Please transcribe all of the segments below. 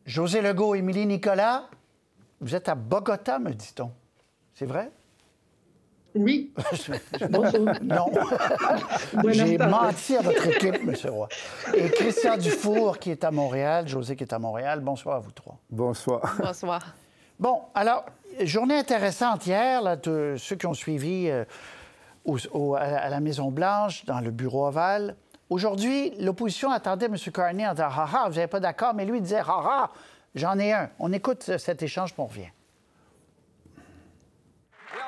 José Legault, Émilie Nicolas, vous êtes à Bogota, me dit-on. C'est vrai? Oui. Bonjour. Non. J'ai menti à votre équipe, M. Roy. Et Christian Dufour, qui est à Montréal, José, qui est à Montréal. Bonsoir à vous trois. Bonsoir. Bonsoir. Bon, alors, journée intéressante hier, là, ceux qui ont suivi à la Maison-Blanche, dans le bureau ovale. Aujourd'hui, l'opposition attendait M. Carney en disant « Ha ha, vous n'êtes pas d'accord », mais lui il disait « Ha ha, j'en ai un ». On écoute cet échange, puis on revient.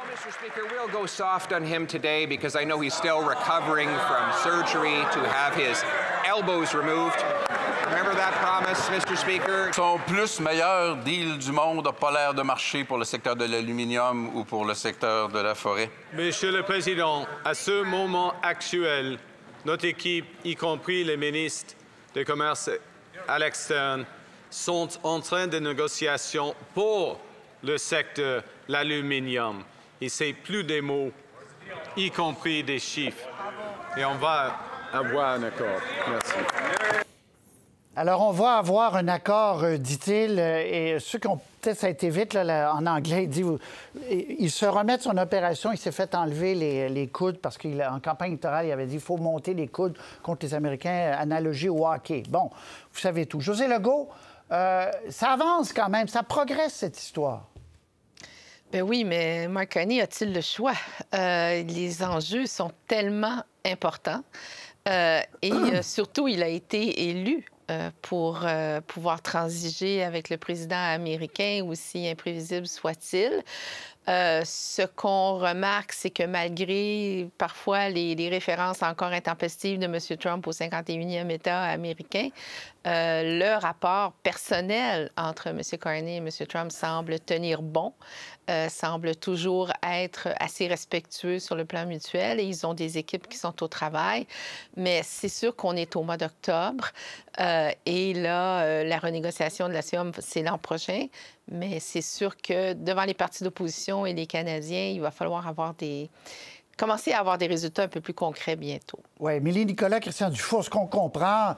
Mr. Speaker, we'll go soft on him today because I know he's still recovering from surgery to have his elbows removed. Remember that promise, Mr. Speaker? Son plus meilleur deal du monde n'a pas l'air de marcher pour le secteur de l'aluminium ou pour le secteur de la forêt. Monsieur le Président, à ce moment actuel, notre équipe, y compris les ministres du Commerce à l'externe, sont en train de négociations pour le secteur de l'aluminium. Et c'est plus des mots, y compris des chiffres. Et on va avoir un accord. Merci. Alors, on va avoir un accord, dit-il, et ceux qui ont... Peut-être ça a été vite, là, en anglais, il dit... Il se remet de son opération, il s'est fait enlever les coudes parce qu'en campagne électorale, il avait dit qu'il faut monter les coudes contre les Américains, analogie au hockey. Bon, vous savez tout. José Legault, ça avance quand même, ça progresse, cette histoire. Ben oui, mais Mark Carney a-t-il le choix? Les enjeux sont tellement importants et surtout, il a été élu pour pouvoir transiger avec le président américain, aussi imprévisible soit-il. Ce qu'on remarque, c'est que malgré parfois les références encore intempestives de M. Trump au 51e État américain, le rapport personnel entre M. Carney et M. Trump semble tenir bon, semble toujours être assez respectueux sur le plan mutuel et ils ont des équipes qui sont au travail. Mais c'est sûr qu'on est au mois d'octobre et là, la renégociation de la CIOM, c'est l'an prochain. Mais c'est sûr que devant les partis d'opposition et les Canadiens, il va falloir commencer à avoir des résultats un peu plus concrets bientôt. Oui, Émilie Nicolas, Christian Dufour, ce qu'on comprend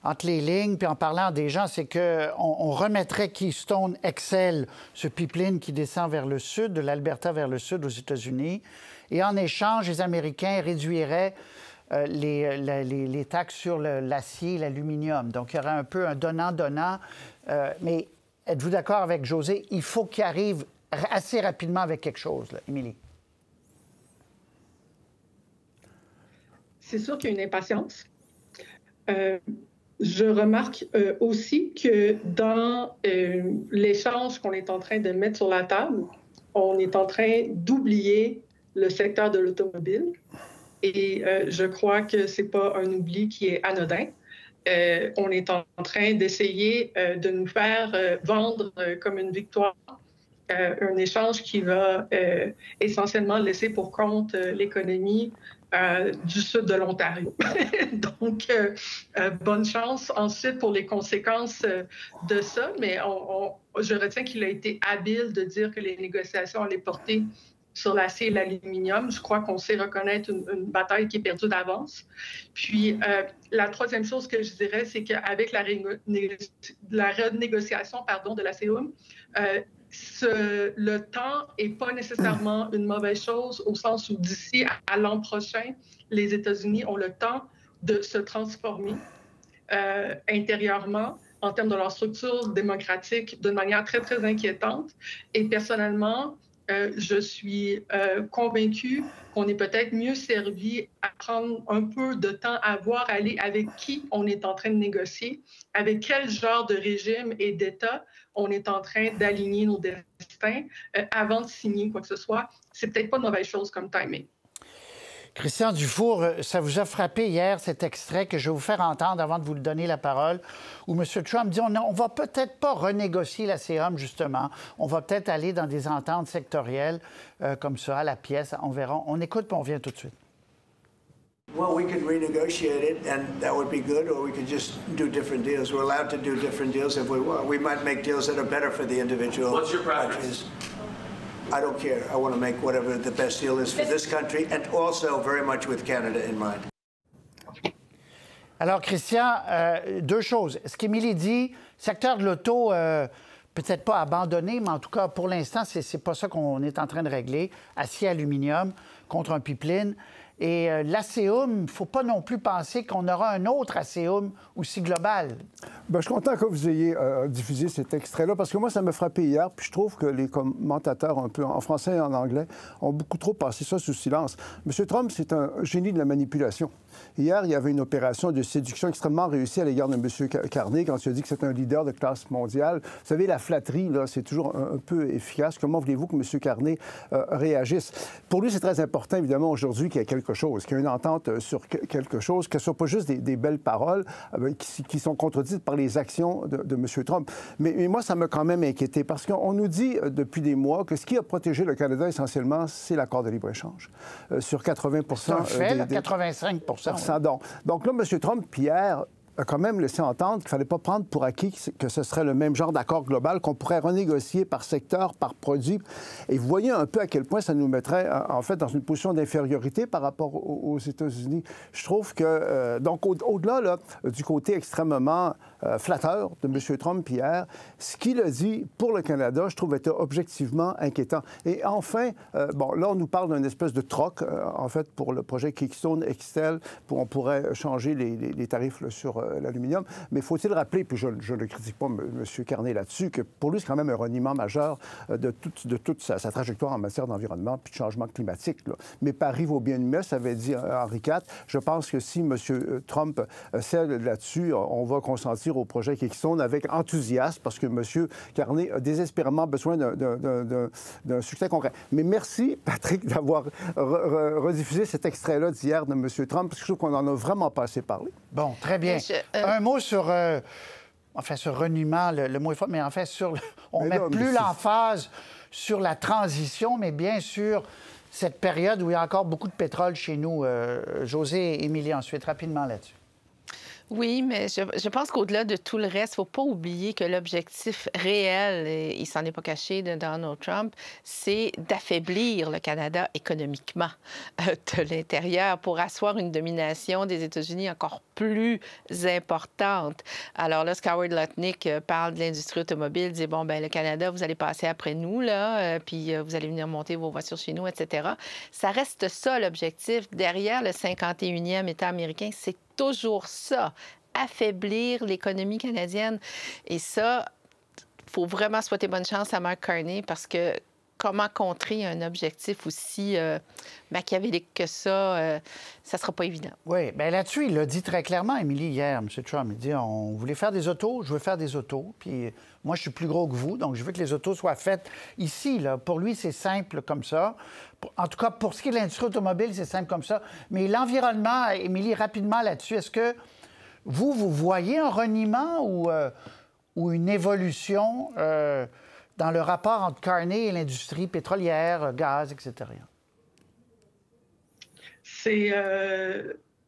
entre les lignes, puis en parlant des gens, c'est qu'on remettrait Keystone XL, ce pipeline qui descend vers le sud, de l'Alberta vers le sud aux États-Unis. Et en échange, les Américains réduiraient les taxes sur l'acier et l'aluminium. Donc, il y aurait un peu un donnant-donnant. Mais êtes-vous d'accord avec José? Il faut qu'il arrive assez rapidement avec quelque chose, là. Émilie. C'est sûr qu'il y a une impatience. Je remarque aussi que dans l'échange qu'on est en train de mettre sur la table, on est en train d'oublier le secteur de l'automobile. Et je crois que ce n'est pas un oubli qui est anodin. On est en train d'essayer de nous faire vendre comme une victoire un échange qui va essentiellement laisser pour compte l'économie du sud de l'Ontario. Donc, bonne chance ensuite pour les conséquences de ça, mais je retiens qu'il a été habile de dire que les négociations allaient porter sur l'acier et l'aluminium. Je crois qu'on sait reconnaître une bataille qui est perdue d'avance. Puis, la troisième chose que je dirais, c'est qu'avec la renégociation de la CIOM, le temps n'est pas nécessairement une mauvaise chose au sens où d'ici à l'an prochain, les États-Unis ont le temps de se transformer intérieurement en termes de leur structure démocratique d'une manière très, très inquiétante. Et personnellement, je suis convaincue qu'on est peut-être mieux servi à prendre un peu de temps à voir aller avec qui on est en train de négocier, avec quel genre de régime et d'État on est en train d'aligner nos destins avant de signer quoi que ce soit. C'est peut-être pas une mauvaise chose comme timing. Christian Dufour, ça vous a frappé hier, cet extrait que je vais vous faire entendre avant de vous donner la parole, où M. Trump dit on ne va peut-être pas renégocier la CIOM, justement. On va peut-être aller dans des ententes sectorielles comme ça, à la pièce. On verra. On écoute puis on revient tout de suite. Well, we could renegotiate it, and that would be good, or we could just do different deals. We're allowed to do different deals if we want. We might make deals that are better for the individual What's your preference? countries. I don't care. I want to make whatever the best deal is for this country, and also very much with Canada in mind. Alors, Christian, deux choses. Ce qu'Émilie dit, secteur de l'auto, peut-être pas abandonné, mais en tout cas, pour l'instant, c'est pas ça qu'on est en train de régler. Acier, aluminium contre un pipeline. Et l'ASEUM, il ne faut pas non plus penser qu'on aura un autre ASEUM aussi global. Bien, je suis content que vous ayez diffusé cet extrait-là, parce que moi, ça m'a frappé hier, puis je trouve que les commentateurs, un peu en français et en anglais, ont beaucoup trop passé ça sous silence. M. Trump, c'est un génie de la manipulation. Hier, il y avait une opération de séduction extrêmement réussie à l'égard de M. Carney, quand il a dit que c'est un leader de classe mondiale. Vous savez, la flatterie, là, c'est toujours un peu efficace. Comment voulez-vous que M. Carney réagisse? Pour lui, c'est très important, évidemment, aujourd'hui, qu'il y ait quelque chose, qu'il y ait une entente sur quelque chose, que ce ne soit pas juste des belles paroles qui sont contredites par les actions de M. Trump. Mais moi, ça m'a quand même inquiété, parce qu'on nous dit depuis des mois que ce qui a protégé le Canada, essentiellement, c'est l'accord de libre-écenge. Sur 80 c'est un fait, 85 Donc là, M. Trump, Pierre, a quand même laissé entendre qu'il ne fallait pas prendre pour acquis que ce serait le même genre d'accord global qu'on pourrait renégocier par secteur, par produit. Et vous voyez un peu à quel point ça nous mettrait, en fait, dans une position d'infériorité par rapport aux États-Unis. Je trouve que, donc, au-delà là, du côté extrêmement flatteur de M. Trump hier, ce qu'il a dit pour le Canada, je trouve, était objectivement inquiétant. Et enfin, bon, là, on nous parle d'une espèce de troc, en fait, pour le projet Keystone XL, on pourrait changer les tarifs là, sur l'aluminium. Mais faut-il rappeler, puis je ne critique pas M. Carney là-dessus, que pour lui, c'est quand même un reniement majeur de toute sa trajectoire en matière d'environnement puis de changement climatique. Là. Mais Paris vaut bien une messe, avait dit Henri IV. Je pense que si M. Trump cède là-dessus, on va consentir au projet Keystone avec enthousiasme, parce que M. Carney a désespérément besoin d'un succès concret. Mais merci, Patrick, d'avoir rediffusé cet extrait-là d'hier de M. Trump, parce que je trouve qu'on n'en a vraiment pas assez parlé. Bon, très bien. Un mot sur... enfin, sur reniement, le mot est fort, mais en fait, on ne met plus l'emphase sur la transition, mais bien sur cette période où il y a encore beaucoup de pétrole chez nous. Josée et Émilie, ensuite, rapidement là-dessus. Oui, mais je pense qu'au-delà de tout le reste, il ne faut pas oublier que l'objectif réel, et il ne s'en est pas caché de Donald Trump, c'est d'affaiblir le Canada économiquement de l'intérieur pour asseoir une domination des États-Unis encore plus importante. Alors là, Howard Lutnick parle de l'industrie automobile, dit, bon, bien, le Canada, vous allez passer après nous, là, puis vous allez venir monter vos voitures chez nous, etc. Ça reste ça, l'objectif. Derrière le 51e État américain, c'est toujours ça, affaiblir l'économie canadienne. Et ça, il faut vraiment souhaiter bonne chance à Mark Carney, parce que comment contrer un objectif aussi machiavélique que ça, ça ne sera pas évident. Oui, bien là-dessus, il l'a dit très clairement, Émilie, hier, M. Trump. Il dit, on voulait faire des autos, je veux faire des autos, puis moi, je suis plus gros que vous, donc je veux que les autos soient faites ici. Là. Pour lui, c'est simple comme ça. En tout cas, pour ce qui est de l'industrie automobile, c'est simple comme ça. Mais l'environnement, Émilie, rapidement là-dessus, est-ce que vous voyez un reniement ou une évolution dans le rapport entre Carney et l'industrie pétrolière, gaz, etc.?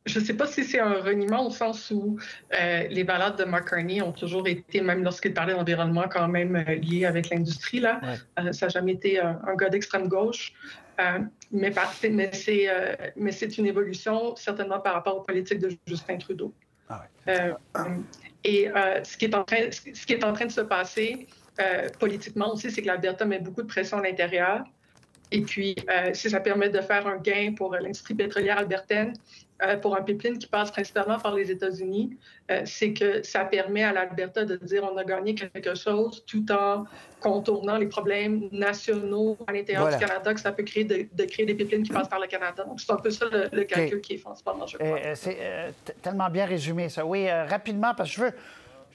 Je ne sais pas si c'est un reniement au sens où les valeurs de Mark Carney ont toujours été, même lorsqu'il parlait d'environnement, quand même liées avec l'industrie. Là. Ouais. Ça n'a jamais été un gars d'extrême gauche. Mais c'est une évolution, certainement, par rapport aux politiques de Justin Trudeau. Ah ouais. Ce qui est en train de se passer politiquement aussi, c'est que l'Alberta met beaucoup de pression à l'intérieur. Et puis, si ça permet de faire un gain pour l'industrie pétrolière albertaine, pour un pipeline qui passe principalement par les États-Unis, c'est que ça permet à l'Alberta de dire on a gagné quelque chose tout en contournant les problèmes nationaux à l'intérieur du Canada que ça peut créer de créer des pipelines qui passent par le Canada. Donc, c'est un peu ça le calcul qui est fait en ce moment, je crois. C'est tellement bien résumé, ça. Oui, rapidement, parce que je veux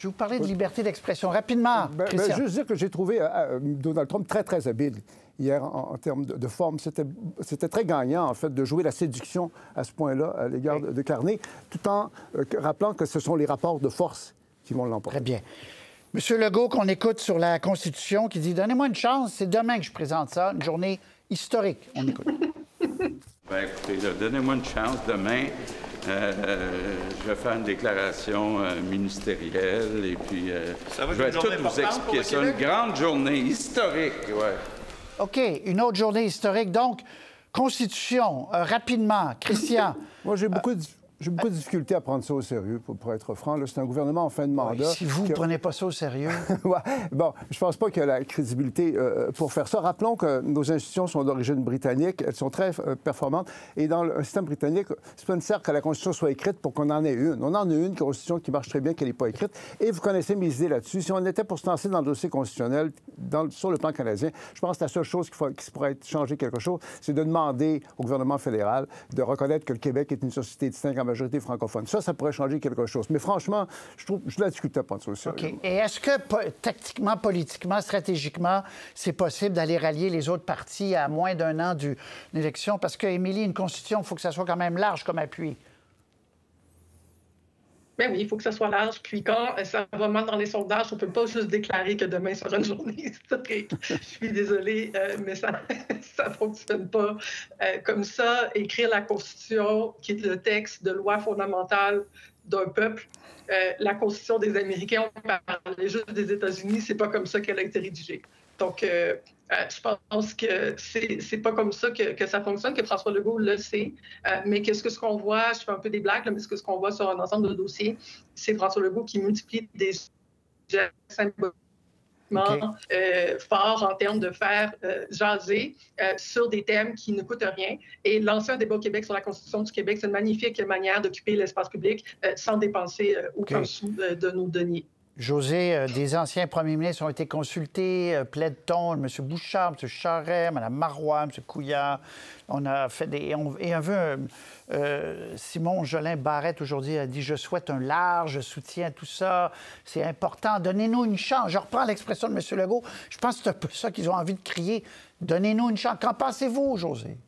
vous parler de liberté d'expression. Rapidement, Christian. Juste dire que j'ai trouvé Donald Trump très, très habile hier en termes de forme. C'était très gagnant, en fait, de jouer la séduction à ce point-là à l'égard de Carney, tout en rappelant que ce sont les rapports de force qui vont l'emporter. Très bien. Monsieur Legault, qu'on écoute sur la Constitution, qui dit « Donnez-moi une chance, c'est demain que je présente ça, une journée historique. » On écoute. Bien, écoutez, donnez-moi une chance demain. Je vais faire une déclaration ministérielle et puis je vais tout vous expliquer ça. Une grande journée historique, oui. OK, une autre journée historique. Donc, Constitution, rapidement, Christian. Moi, j'ai beaucoup J'ai beaucoup de difficultés à prendre ça au sérieux, pour être franc. C'est un gouvernement en fin de mandat. Si vous ne prenez pas ça au sérieux... Ouais. Bon, je pense pas qu'il y a la crédibilité pour faire ça. Rappelons que nos institutions sont d'origine britannique. Elles sont très performantes. Et dans le système britannique, c'est pas nécessaire que la Constitution soit écrite pour qu'on en ait une. On en a une Constitution qui marche très bien, qu'elle n'est pas écrite. Et vous connaissez mes idées là-dessus. Si on était pour se lancer dans le dossier constitutionnel sur le plan canadien, je pense que la seule chose qui pourrait changer quelque chose, c'est de demander au gouvernement fédéral de reconnaître que le Québec est une société distincte en majorité francophone. Ça pourrait changer quelque chose. Mais franchement, je trouve je la discute pas de ça aussi. OK. Et est-ce que, tactiquement, politiquement, stratégiquement, c'est possible d'aller rallier les autres partis à moins d'un an d'une élection? Parce que, Émilie, une constitution, il faut que ça soit quand même large comme appui. Ben oui, il faut que ça soit large. Puis quand ça va mal dans les sondages, on ne peut pas juste déclarer que demain sera une journée historique. Je suis désolée, mais ça ne fonctionne pas comme ça. Écrire la Constitution, qui est le texte de loi fondamentale d'un peuple, la Constitution des Américains, on parlait juste des États-Unis, c'est pas comme ça qu'elle a été rédigée. Donc, je pense que c'est pas comme ça que ça fonctionne, que François Legault le sait. Mais ce qu'on voit, je fais un peu des blagues, là, mais ce qu'on voit sur un ensemble de dossiers, c'est François Legault qui multiplie des gestes symboliquement forts en termes de faire jaser sur des thèmes qui ne coûtent rien. Et lancer un débat au Québec sur la Constitution du Québec, c'est une magnifique manière d'occuper l'espace public sans dépenser aucun sou de nos deniers. José, des anciens premiers ministres ont été consultés, Pledton, M. Bouchard, M. Charest, Mme Marois, M. Couillard. On a fait des... Et on veut... Simon Jolin Barrette, aujourd'hui, a dit « Je souhaite un large soutien à tout ça. C'est important. Donnez-nous une chance. » Je reprends l'expression de M. Legault. Je pense que c'est un peu ça qu'ils ont envie de crier. « Donnez-nous une chance. » Qu'en pensez-vous, José?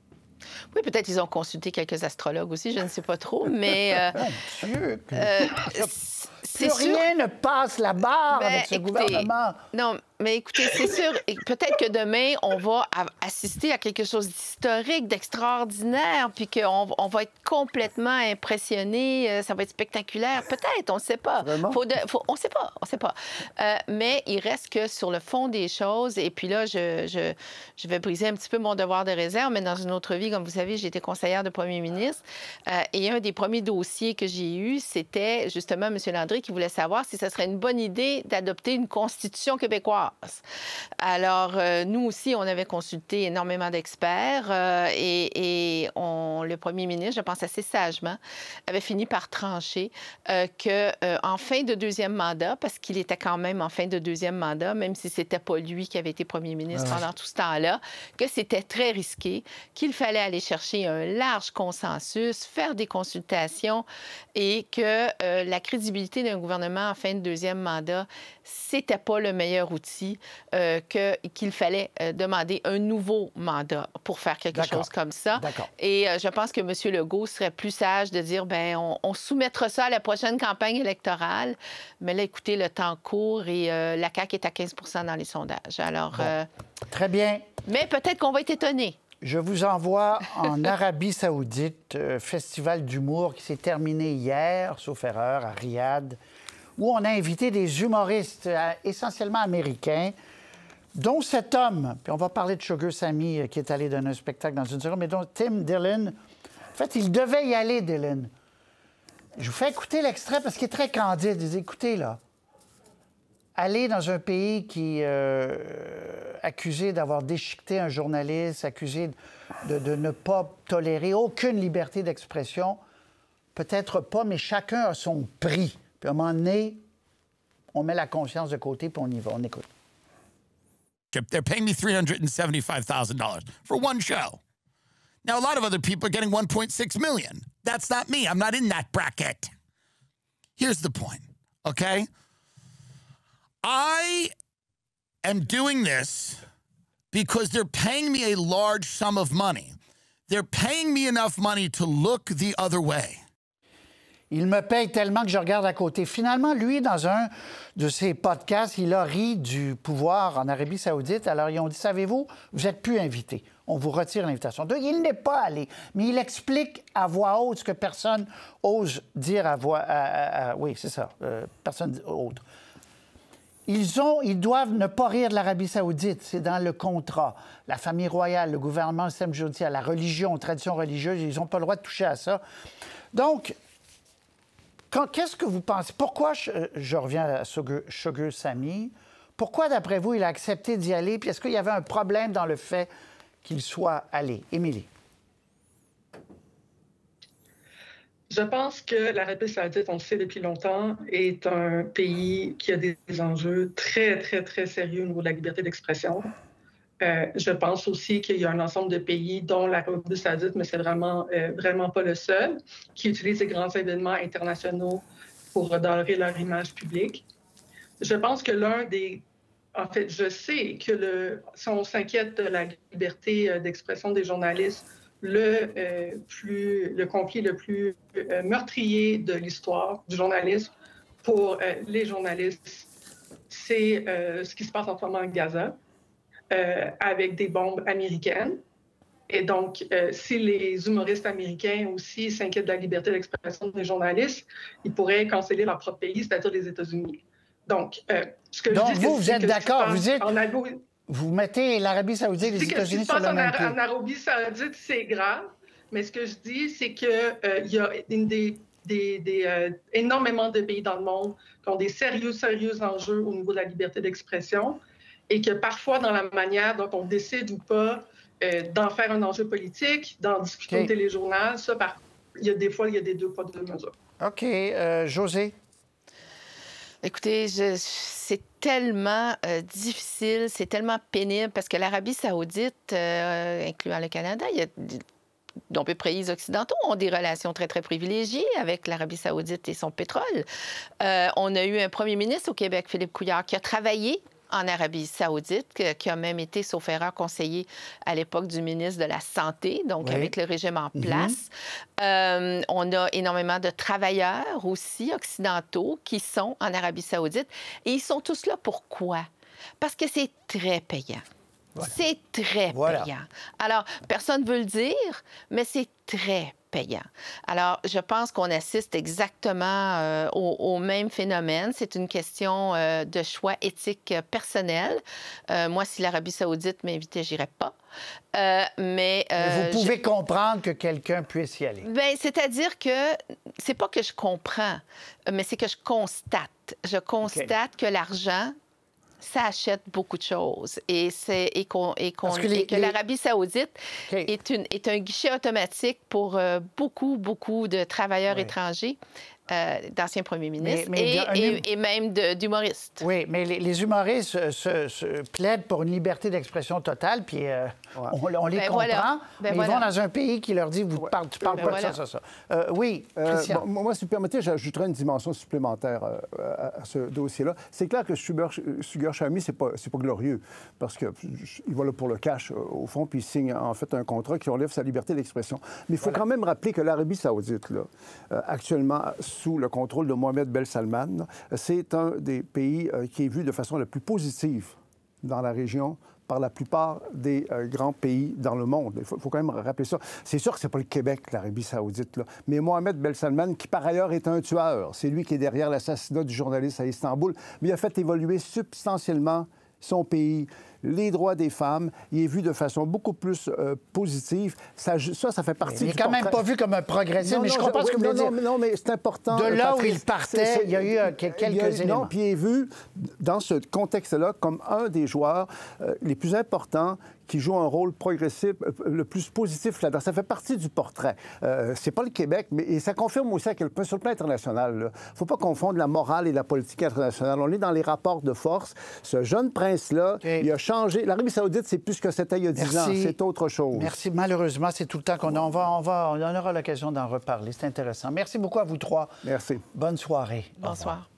Oui, peut-être qu'ils ont consulté quelques astrologues aussi, je ne sais pas trop, mais... Mon Dieu! Rien ne passe la barre avec ce gouvernement. Non, mais écoutez, c'est sûr, peut-être que demain, on va assister à quelque chose d'historique, d'extraordinaire, puis qu'on va être complètement impressionné, ça va être spectaculaire. Peut-être, on ne sait pas. On ne sait pas. Mais il reste que sur le fond des choses, et puis là, je vais briser un petit peu mon devoir de réserve, mais dans une autre vie, comme vous savez, j'ai été conseillère de premier ministre, et un des premiers dossiers que j'ai eu, c'était justement M. Landry qui voulait savoir si ce serait une bonne idée d'adopter une constitution québécoise. Alors, nous aussi, on avait consulté énormément d'experts et le premier ministre, je pense assez sagement, avait fini par trancher qu'en fin de deuxième mandat, parce qu'il était quand même en fin de deuxième mandat, même si c'était pas lui qui avait été premier ministre pendant tout ce temps-là, que c'était très risqué, qu'il fallait aller chercher un large consensus, faire des consultations et que la crédibilité d'un gouvernement en fin de deuxième mandat, c'était pas le meilleur outil, qu'il fallait demander un nouveau mandat pour faire quelque chose comme ça. Et je pense que M. Legault serait plus sage de dire, bien, on soumettra ça à la prochaine campagne électorale. Mais là, écoutez, le temps court et la CAQ est à 15 % dans les sondages. Alors... Très bien. Mais peut-être qu'on va être étonnés. Je vous envoie en Arabie Saoudite, festival d'humour qui s'est terminé hier, sauf erreur, à Riyad, où on a invité des humoristes essentiellement américains, dont cet homme, puis on va parler de Sugar Sammy qui est allé donner un spectacle dans une seconde, mais dont Tim Dillon. En fait, il devait y aller, Dillon. Je vous fais écouter l'extrait parce qu'il est très candide. Il dit, écoutez, là, aller dans un pays qui accusé d'avoir déchiqueté un journaliste, accusé de ne pas tolérer aucune liberté d'expression, peut-être pas, mais chacun a son prix. Puis à un moment donné, on met la conscience de côté puis on y va. On écoute. They're paying me $375,000 for one show. Now, a lot of other people are getting $1.6 million. That's not me. I'm not in that bracket. Here's the point, okay? I am doing this because they're paying me a large sum of money. They're paying me enough money to look the other way. Il me paye tellement que je regarde à côté. Finalement, lui, dans un de ses podcasts, il a ri du pouvoir en Arabie Saoudite. Alors, ils ont dit, savez-vous, vous n'êtes plus invité. On vous retire l'invitation. Donc, il n'est pas allé. Mais il explique à voix haute ce que personne ose dire à voix... oui, c'est ça. Personne autre. Ils doivent ne pas rire de l'Arabie Saoudite. C'est dans le contrat. La famille royale, le gouvernement, le système judiciaire, la religion, tradition religieuse, ils n'ont pas le droit de toucher à ça. Donc, Qu'est-ce que vous pensez? Pourquoi, je reviens à Shogun Sami, pourquoi, d'après vous, il a accepté d'y aller? Puis est-ce qu'il y avait un problème dans le fait qu'il soit allé? Émilie. Je pense que l'Arabie saoudite, on le sait depuis longtemps, est un pays qui a des enjeux très, très, très sérieux au niveau de la liberté d'expression. Je pense aussi qu'il y a un ensemble de pays, dont l'Arabie saoudite, mais c'est vraiment pas le seul, qui utilisent ces grands événements internationaux pour redorer leur image publique. Je pense que en fait, je sais que si on s'inquiète de la liberté d'expression des journalistes, le conflit le plus meurtrier de l'histoire du journalisme pour les journalistes, c'est ce qui se passe en ce moment à Gaza, avec des bombes américaines. Et donc, si les humoristes américains aussi s'inquiètent de la liberté d'expression des journalistes, ils pourraient canceller leur propre pays, c'est-à-dire les États-Unis. Donc, ce que je dis, vous êtes d'accord, vous mettez l'Arabie saoudite et les États-Unis sur le même pied. En Arabie saoudite, c'est grave, mais ce que je dis, c'est qu'il y a énormément de pays dans le monde qui ont des sérieux enjeux au niveau de la liberté d'expression et que parfois, dans la manière dont on décide ou pas d'en faire un enjeu politique, d'en discuter au téléjournal, il y a des fois, il y a des deux poids, deux mesures. OK. Josée? Écoutez, c'est tellement difficile, c'est tellement pénible parce que l'Arabie saoudite, incluant le Canada, il y a donc les pays occidentaux ont des relations très, très privilégiées avec l'Arabie saoudite et son pétrole. On a eu un premier ministre au Québec, Philippe Couillard, qui a travaillé en Arabie saoudite, qui a même été, sauf erreur, conseiller à l'époque du ministre de la Santé, donc avec le régime en place. On a énormément de travailleurs aussi occidentaux qui sont en Arabie saoudite. Et ils sont tous là pourquoi? Parce que c'est très payant. Voilà. C'est très payant. Alors, personne ne veut le dire, mais c'est très payant. Alors, je pense qu'on assiste exactement au même phénomène. C'est une question de choix éthique personnel. Moi, si l'Arabie saoudite m'invitait, j'irais pas. Mais vous pouvez comprendre que quelqu'un puisse y aller. Bien, c'est-à-dire que c'est pas que je comprends, mais c'est que je constate. Je constate que l'argent, ça achète beaucoup de choses. Et que l'Arabie saoudite est un guichet automatique pour beaucoup, beaucoup de travailleurs étrangers, d'anciens premiers ministres et même d'humoristes. Oui, mais les humoristes se plaident pour une liberté d'expression totale, puis on les comprend, mais ils vont dans un pays qui leur dit « tu parles pas de ça. » Oui, Christian. Moi, si vous permettez, j'ajouterais une dimension supplémentaire à ce dossier-là. C'est clair que Sugar Chami, c'est pas glorieux, parce qu'il va là pour le cash, au fond, puis il signe en fait un contrat qui enlève sa liberté d'expression. Mais il faut quand même rappeler que l'Arabie saoudite, là, actuellement, sous le contrôle de Mohamed Ben Salman, c'est un des pays qui est vu de façon la plus positive dans la région par la plupart des grands pays dans le monde. Il faut quand même rappeler ça. C'est sûr que c'est pas le Québec, l'Arabie saoudite, là. Mais Mohamed Ben Salman, qui par ailleurs est un tueur, c'est lui qui est derrière l'assassinat du journaliste à Istanbul, mais il a fait évoluer substantiellement son pays, les droits des femmes, il est vu de façon beaucoup plus positive. Ça fait partie du... Il n'est quand même pas vu comme un progressiste, mais je comprends ce que vous voulez dire. Non, mais c'est important. De là où il partait, il y a eu quelques éléments. Non, puis il est vu, dans ce contexte-là, comme un des joueurs les plus importants qui joue un rôle progressif, le plus positif là-dedans. Ça fait partie du portrait. C'est pas le Québec, mais ça confirme aussi à quel point, sur le plan international, il ne faut pas confondre la morale et la politique internationale. On est dans les rapports de force. Ce jeune prince-là, il a changé. L'Arabie saoudite, c'est plus que c'était il y a 10 ans. C'est autre chose. Merci. Malheureusement, c'est tout le temps qu'on a. On aura l'occasion d'en reparler. C'est intéressant. Merci beaucoup à vous trois. Merci. Bonne soirée. Bonsoir.